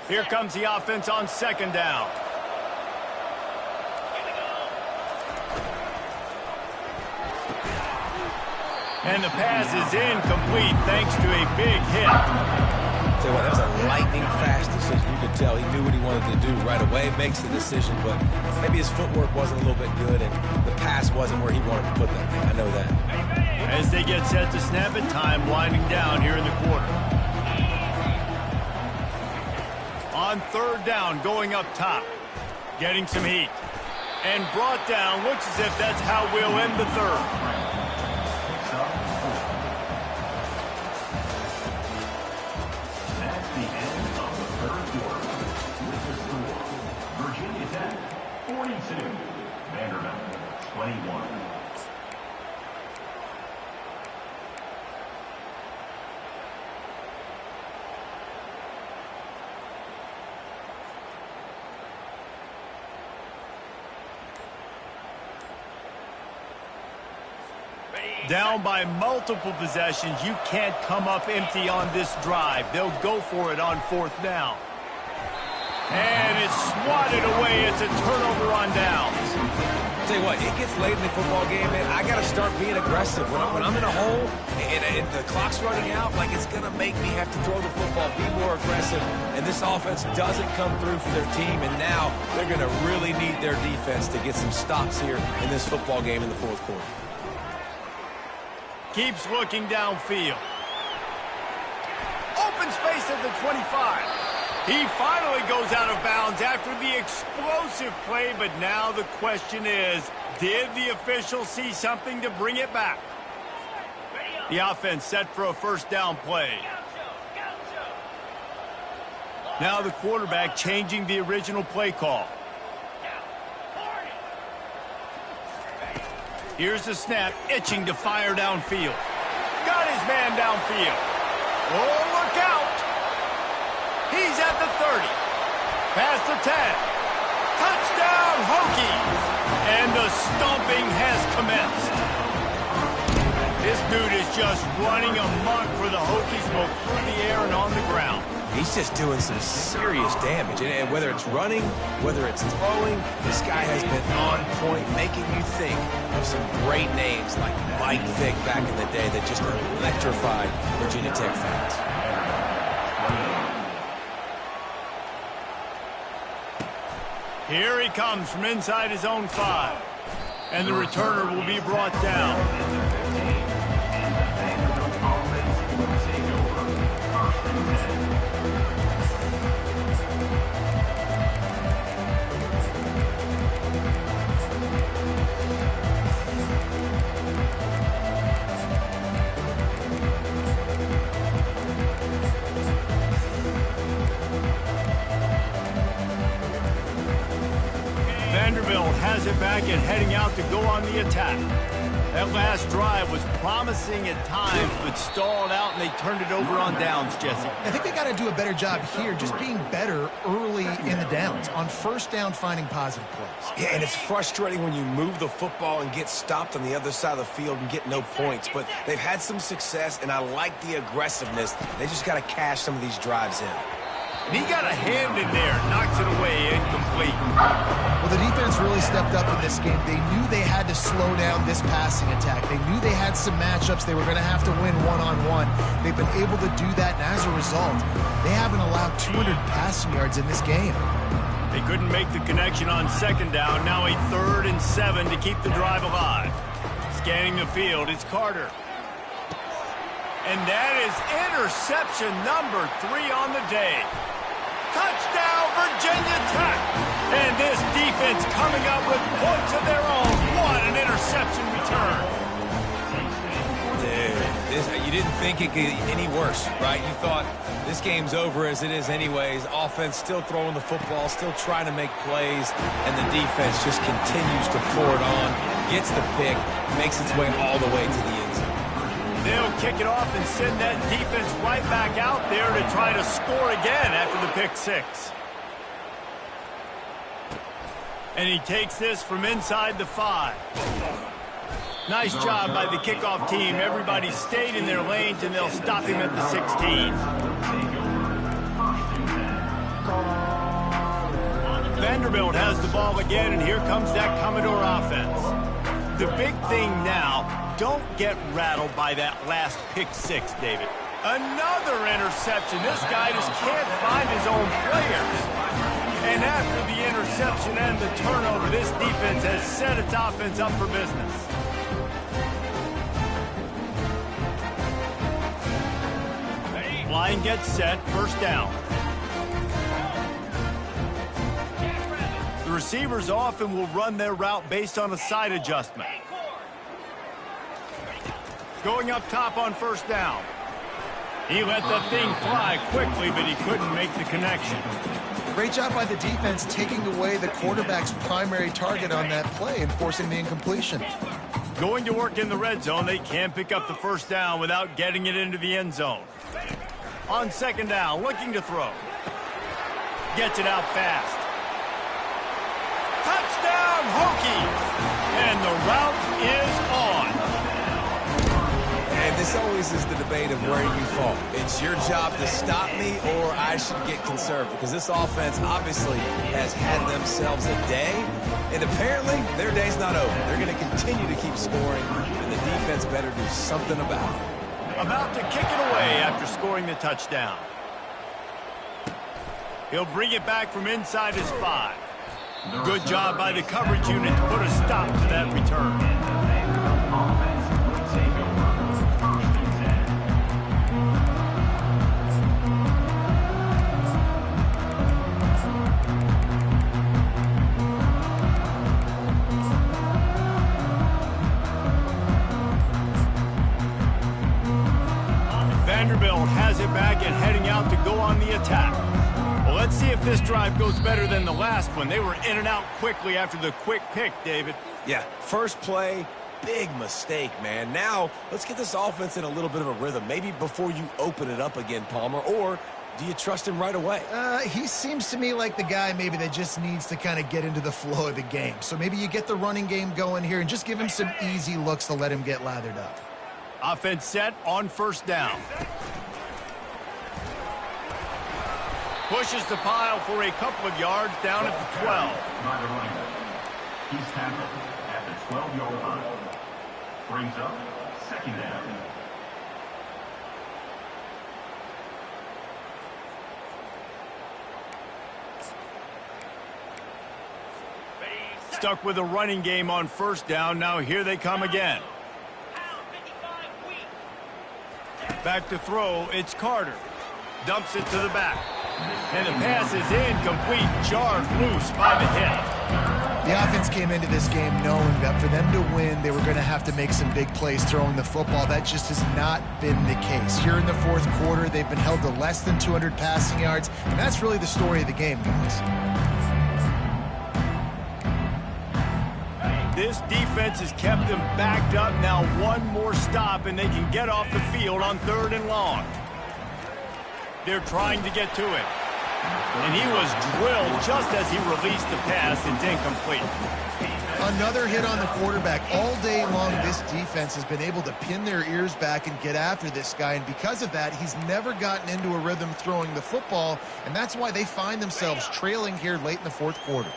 [SPEAKER 1] Here comes the offense on second down. And the pass is incomplete thanks to a big hit.
[SPEAKER 4] Tell you what, that was a lightning fast decision. You could tell he knew what he wanted to do right away. Makes the decision, but maybe his footwork wasn't a little bit good, and the pass wasn't where he wanted to put that thing. I know that.
[SPEAKER 1] As they get set to snap it, time winding down here in the quarter. On third down, going up top. Getting some heat. And brought down. Looks as if that's how we'll end the third.
[SPEAKER 5] That's the end of the third quarter. With the score, Virginia Tech 42, Vanderbilt 21.
[SPEAKER 1] Down by multiple possessions, you can't come up empty on this drive. They'll go for it on fourth down. And it's swatted away. It's a turnover on downs.
[SPEAKER 4] Tell you what, it gets late in the football game, man. I got to start being aggressive. When I'm in a hole and the clock's running out, like it's going to make me have to throw the football, be more aggressive. And this offense doesn't come through for their team, and now they're going to really need their defense to get some stops here in this football game in the fourth quarter.
[SPEAKER 1] Keeps looking downfield. Open space at the 25. He finally goes out of bounds after the explosive play, but now the question is, did the official see something to bring it back? The offense set for a first down play. Now the quarterback changing the original play call. Here's the snap, itching to fire downfield. Got his man downfield. Oh, look out! He's at the 30. Past the 10. Touchdown, Hokies! And the stomping has commenced. This dude is just running amok for the Hokies, both through the air and on the ground.
[SPEAKER 4] He's just doing some serious damage. And whether it's running, whether it's throwing, this guy has been on point, making you think of some great names like Mike Vick back in the day that just electrified Virginia Tech fans.
[SPEAKER 1] Here he comes from inside his own 5. And the returner will be brought down. Vanderbilt has it back and heading out to go on the attack. That last drive was promising at times, but stalled out, and they turned it over on downs, Jesse.
[SPEAKER 2] I think they got to do a better job here, just being better early in the downs. On first down, finding positive plays.
[SPEAKER 4] Yeah, and it's frustrating when you move the football and get stopped on the other side of the field and get no points. But they've had some success, and I like the aggressiveness. They just got to cash some of these drives in.
[SPEAKER 1] And he got a hand in there, knocks it away, incomplete.
[SPEAKER 2] Well, the defense really stepped up in this game. They knew they had to slow down this passing attack. They knew they had some matchups they were going to have to win one-on-one. They've been able to do that, and as a result, they haven't allowed 200 passing yards in this game.
[SPEAKER 1] They couldn't make the connection on second down. Now a 3rd and 7 to keep the drive alive. Scanning the field, it's Carter. And that is interception number 3 on the day. Touchdown, Virginia Tech! And this defense coming up with points of their own. What an interception return.
[SPEAKER 4] Dude, you didn't think it could get any worse, right? You thought this game's over as it is anyways. Offense still throwing the football, still trying to make plays, and the defense just continues to pour it on, gets the pick, makes its way all the way to the end zone.
[SPEAKER 1] They'll kick it off and send that defense right back out there to try to score again after the pick six. And he takes this from inside the 5. Nice job by the kickoff team. Everybody stayed in their lanes, and they'll stop him at the 16. Vanderbilt has the ball again, and here comes that Commodore offense. The big thing now, don't get rattled by that last pick six, David. Another interception. This guy just can't find his own players. And after the interception and the turnover, this defense has set its offense up for business. Line gets set, first down. The receivers often will run their route based on a side adjustment. Going up top on first down. He let the thing fly quickly, but he couldn't make the connection.
[SPEAKER 2] Great job by the defense taking away the quarterback's primary target on that play and forcing the incompletion.
[SPEAKER 1] Going to work in the red zone, they can't pick up the first down without getting it into the end zone. On second down, looking to throw. Gets it out fast. Touchdown, Hokies! And the route is on.
[SPEAKER 4] And this always is the debate of where you fall. It's your job to stop me, or I should get conservative, because this offense obviously has had themselves a day, and apparently their day's not over. They're going to continue to keep scoring, and the defense better do something about it.
[SPEAKER 1] About to kick it away after scoring the touchdown. He'll bring it back from inside his 5. Good job by the coverage unit to put a stop to that return. Vanderbilt has it back and heading out to go on the attack. Well, let's see if this drive goes better than the last one. They were in and out quickly after the quick pick, David.
[SPEAKER 4] Yeah, first play, big mistake, man. Now, let's get this offense in a little bit of a rhythm. Maybe before you open it up again, Palmer, or do you trust him right away?
[SPEAKER 2] He seems to me like the guy maybe that just needs to kind of get into the flow of the game. So maybe you get the running game going here and just give him some easy looks to let him get lathered up.
[SPEAKER 1] Offense set on first down. Pushes the pile for a couple of yards down at the 12.
[SPEAKER 5] By the running back. He's tackled at the 12-yard line. Brings up second down.
[SPEAKER 1] Stuck with a running game on first down. Now here they come again. Back to throw. It's Carter. Dumps it to the back. And the pass is incomplete. Jarred loose by the hit.
[SPEAKER 2] The offense came into this game knowing that for them to win, they were going to have to make some big plays throwing the football. That just has not been the case. Here in the fourth quarter, they've been held to less than 200 passing yards, and that's really the story of the game, guys.
[SPEAKER 1] This defense has kept them backed up. Now one more stop, and they can get off the field on 3rd and long. They're trying to get to it. And he was drilled just as he released the pass. It's incomplete.
[SPEAKER 2] Another hit on the quarterback. All day long, this defense has been able to pin their ears back and get after this guy. And because of that, he's never gotten into a rhythm throwing the football. And that's why they find themselves trailing here late in the fourth quarter.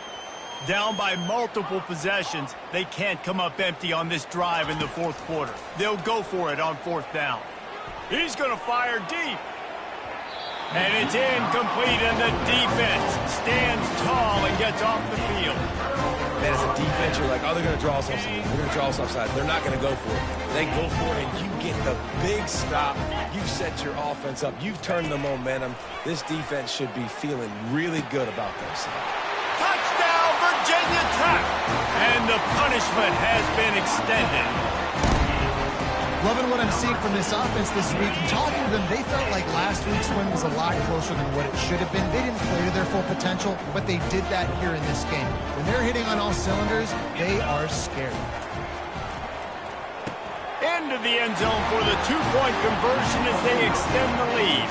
[SPEAKER 1] Down by multiple possessions, they can't come up empty on this drive in the fourth quarter. They'll go for it on 4th down. He's going to fire deep. And it's incomplete, and the defense stands tall and gets off the field.
[SPEAKER 4] Man, as a defense, you're like, oh, they're going to draw us offside. They're going to draw us offside. They're not going to go for it. They go for it, and you get the big stop. You've set your offense up. You've turned the momentum. This defense should be feeling really good about themselves.
[SPEAKER 1] Touchdown, Virginia Tech! And the punishment has been extended.
[SPEAKER 2] Loving what I'm seeing from this offense this week. And talking to them, they felt like last week's win was a lot closer than what it should have been. They didn't play to their full potential, but they did that here in this game. When they're hitting on all cylinders, they are scary.
[SPEAKER 1] into the end zone for the two-point conversion as they extend the lead.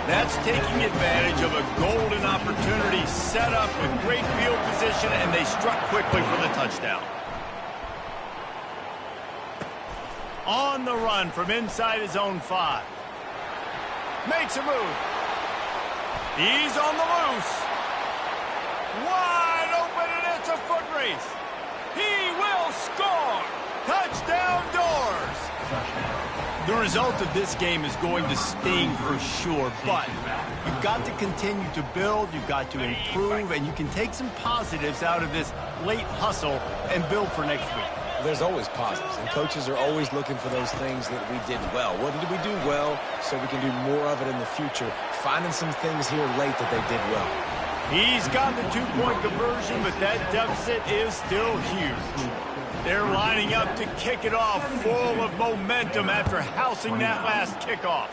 [SPEAKER 1] That's taking advantage of a golden opportunity set up with great field position, and they struck quickly for the touchdown. On the run from inside his own 5. Makes a move. He's on the loose. Wide open, and it's a foot race. He will score. Touchdown Doors. The result of this game is going to sting for sure, but you've got to continue to build, you've got to improve, and you can take some positives out of this late hustle and build for next week.
[SPEAKER 4] There's always positives, and coaches are always looking for those things that we did well. What did we do well so we can do more of it in the future? Finding some things here late that they did well.
[SPEAKER 1] He's got the two-point conversion, but that deficit is still huge. They're lining up to kick it off full of momentum after housing that last kickoff.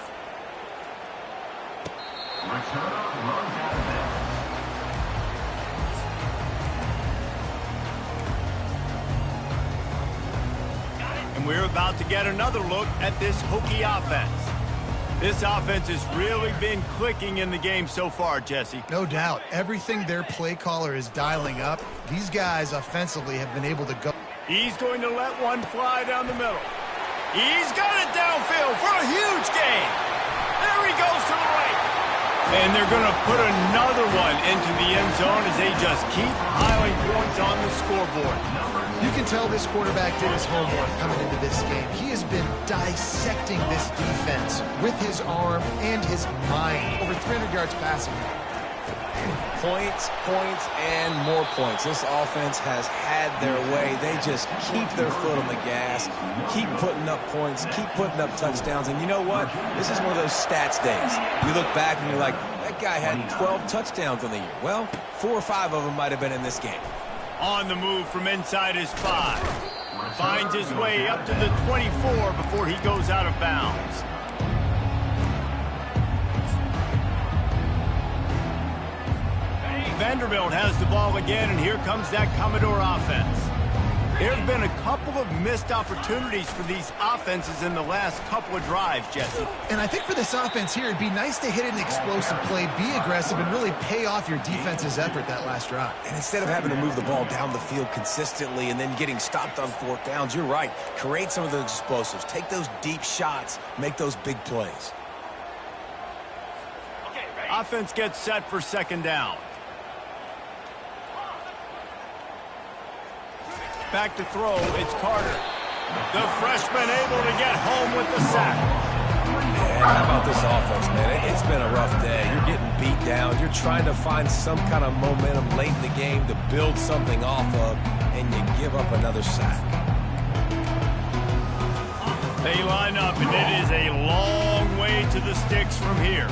[SPEAKER 1] And we're about to get another look at this Hokie offense. This offense has really been clicking in the game so far, Jesse.
[SPEAKER 2] No doubt. Everything their play caller is dialing up, these guys offensively have been able to go.
[SPEAKER 1] He's going to let one fly down the middle. He's got it downfield for a huge gain. There he goes to the right. And they're going to put another one into the end zone as they just keep piling points on the scoreboard.
[SPEAKER 2] You can tell this quarterback did his homework coming into this game. He has been dissecting this defense with his arm and his mind. Over 300 yards passing.
[SPEAKER 4] Points, and more points. This offense has had their way. They just keep their foot on the gas, keep putting up points, keep putting up touchdowns. And you know what? This is one of those stats days. You look back and you're like, that guy had 12 touchdowns on the year. Well, 4 or 5 of them might have been in this game.
[SPEAKER 1] On the move from inside his 5. Finds his way up to the 24 before he goes out of bounds. Vanderbilt has the ball again, and here comes that Commodore offense. There have been a couple of missed opportunities for these offenses in the last couple of drives, Jesse.
[SPEAKER 2] And I think for this offense here, it'd be nice to hit an explosive play, be aggressive, and really pay off your defense's effort that last drive.
[SPEAKER 4] And instead of having to move the ball down the field consistently and then getting stopped on 4th downs, you're right. Create some of those explosives. Take those deep shots. Make those big plays.
[SPEAKER 1] Offense gets set for 2nd down. Back to throw, it's Carter. The freshman able to get home with the sack.
[SPEAKER 4] Man, how about this offense, man? It's been a rough day. You're getting beat down. You're trying to find some kind of momentum late in the game to build something off of, and you give up another sack.
[SPEAKER 1] They line up, and it is a long way to the sticks from here.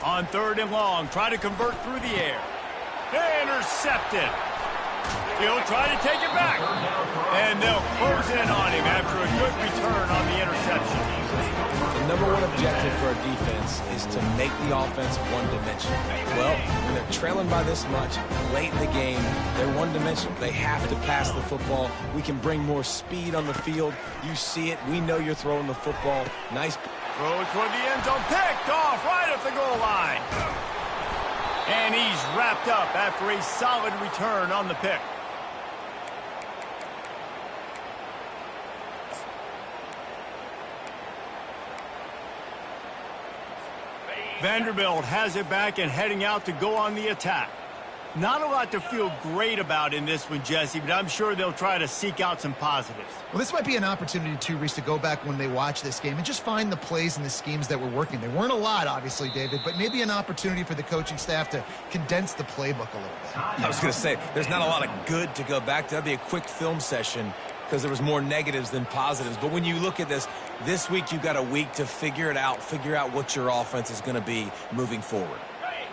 [SPEAKER 1] On 3rd and long, try to convert through the air. Intercepted. He'll try to take it back. And they'll close in on him after a good return on the interception.
[SPEAKER 4] The number 1 objective for a defense is to make the offense one-dimensional. Well, when they're trailing by this much, late in the game, they're one-dimensional. They have to pass the football. We can bring more speed on the field. You see it. We know you're throwing the football. Nice.
[SPEAKER 1] Throw toward the end zone. Picked off right at the goal line. And he's wrapped up after a solid return on the pick. Vanderbilt has it back and heading out to go on the attack. Not a lot to feel great about in this one, Jesse, but I'm sure they'll try to seek out some positives.
[SPEAKER 2] Well, this might be an opportunity, too, Reese, to go back when they watch this game and just find the plays and the schemes that were working. There weren't a lot, obviously, David, but maybe an opportunity for the coaching staff to condense the playbook a little bit.
[SPEAKER 4] I was going to say, there's not a lot of good to go back to. That'd be a quick film session because there was more negatives than positives. But when you look at this week you've got a week to figure it out, figure out what your offense is going to be moving forward.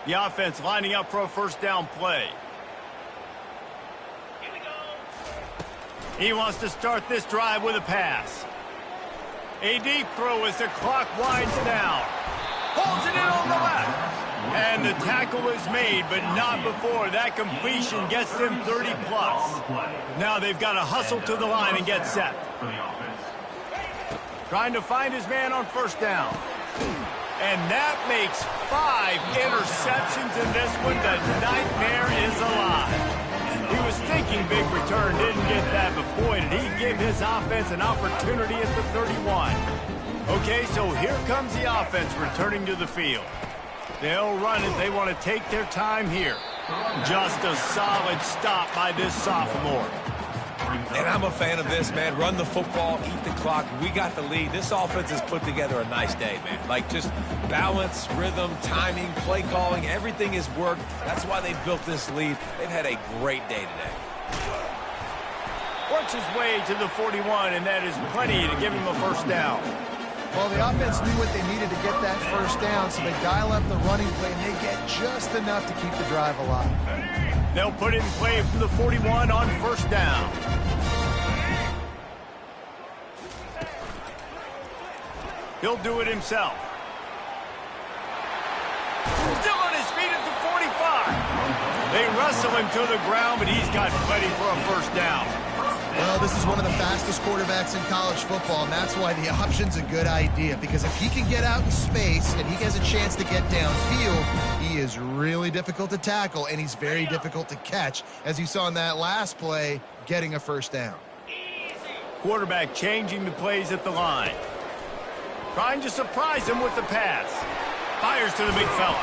[SPEAKER 1] The offense lining up for a 1st down play. Here we go. He wants to start this drive with a pass. A deep throw as the clock winds down. Pulls it in on the left. And the tackle is made, but not before that completion gets them 30-plus. Now they've got to hustle to the line and get set. Trying to find his man on first down. And that makes 5 interceptions in this one. The nightmare is alive. He was thinking big return, didn't get that, but boy, did he give his offense an opportunity at the 31. Okay, so here comes the offense returning to the field. They'll run it. They want to take their time here. Just a solid stop by this sophomore.
[SPEAKER 4] And I'm a fan of this, man. Run the football, eat the clock. We got the lead. This offense has put together a nice day, man. Like, just balance, rhythm, timing, play calling, everything has worked. That's why they've built this lead. They've had a great day today.
[SPEAKER 1] Works his way to the 41, and that is plenty to give him a first down.
[SPEAKER 2] Well, the offense knew what they needed to get that first down, so they dial up the running play, and they get just enough to keep the drive alive.
[SPEAKER 1] They'll put it in play from the 41 on first down. He'll do it himself. Still on his feet at the 45. They wrestle him to the ground, but he's got plenty for a first down.
[SPEAKER 2] Well, this is one of the fastest quarterbacks in college football, and that's why the option's a good idea, because if he can get out in space and he has a chance to get downfield, he is really difficult to tackle, and he's very difficult to catch, as you saw in that last play, getting a first down.
[SPEAKER 1] Quarterback changing the plays at the line. Trying to surprise him with the pass. Fires to the big fella.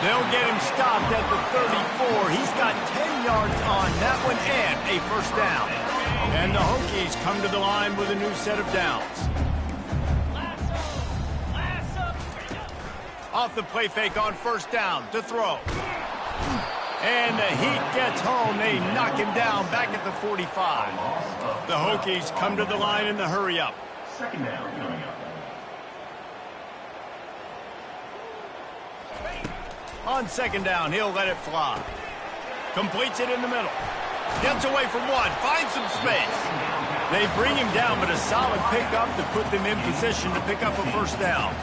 [SPEAKER 1] They'll get him stopped at the 34. He's got 10 yards on that one and a first down. And the Hokies come to the line with a new set of downs. Off the play fake on first down to throw. And the heat gets home. They knock him down back at the 45. The Hokies come to the line in the hurry up.
[SPEAKER 5] Second down coming up.
[SPEAKER 1] On second down, he'll let it fly. Completes it in the middle. Gets away from one. Finds some space. They bring him down, but a solid pickup to put them in position to pick up a first down.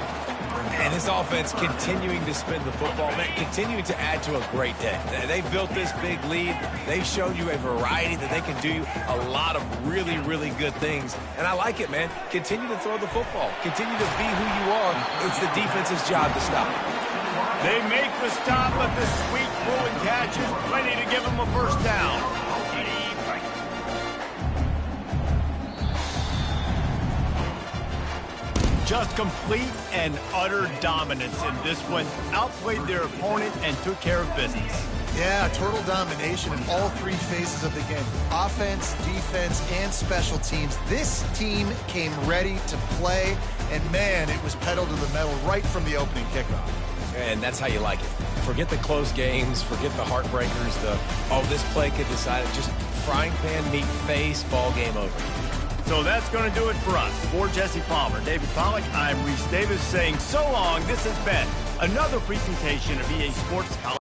[SPEAKER 4] And this offense continuing to spin the football, man, continuing to add to a great day. They built this big lead. They've shown you a variety that they can do a lot of really, really good things. And I like it, man. Continue to throw the football. Continue to be who you are. It's the defense's job to stop.
[SPEAKER 1] They make the stop, but the sweet Bruin catch is plenty to give them a first down. Just complete and utter dominance in this one. Outplayed their opponent and took care of business.
[SPEAKER 2] Yeah, total domination in all 3 phases of the game. Offense, defense, and special teams. This team came ready to play, and man, it was pedal to the metal right from the opening kickoff.
[SPEAKER 4] And that's how you like it. Forget the close games, forget the heartbreakers, this play could decide it. Just frying pan, meet face, ball game over.
[SPEAKER 1] So that's going to do it for us. For Jesse Palmer, David Pollack, I'm Reese Davis saying so long. This has been another presentation of EA Sports College.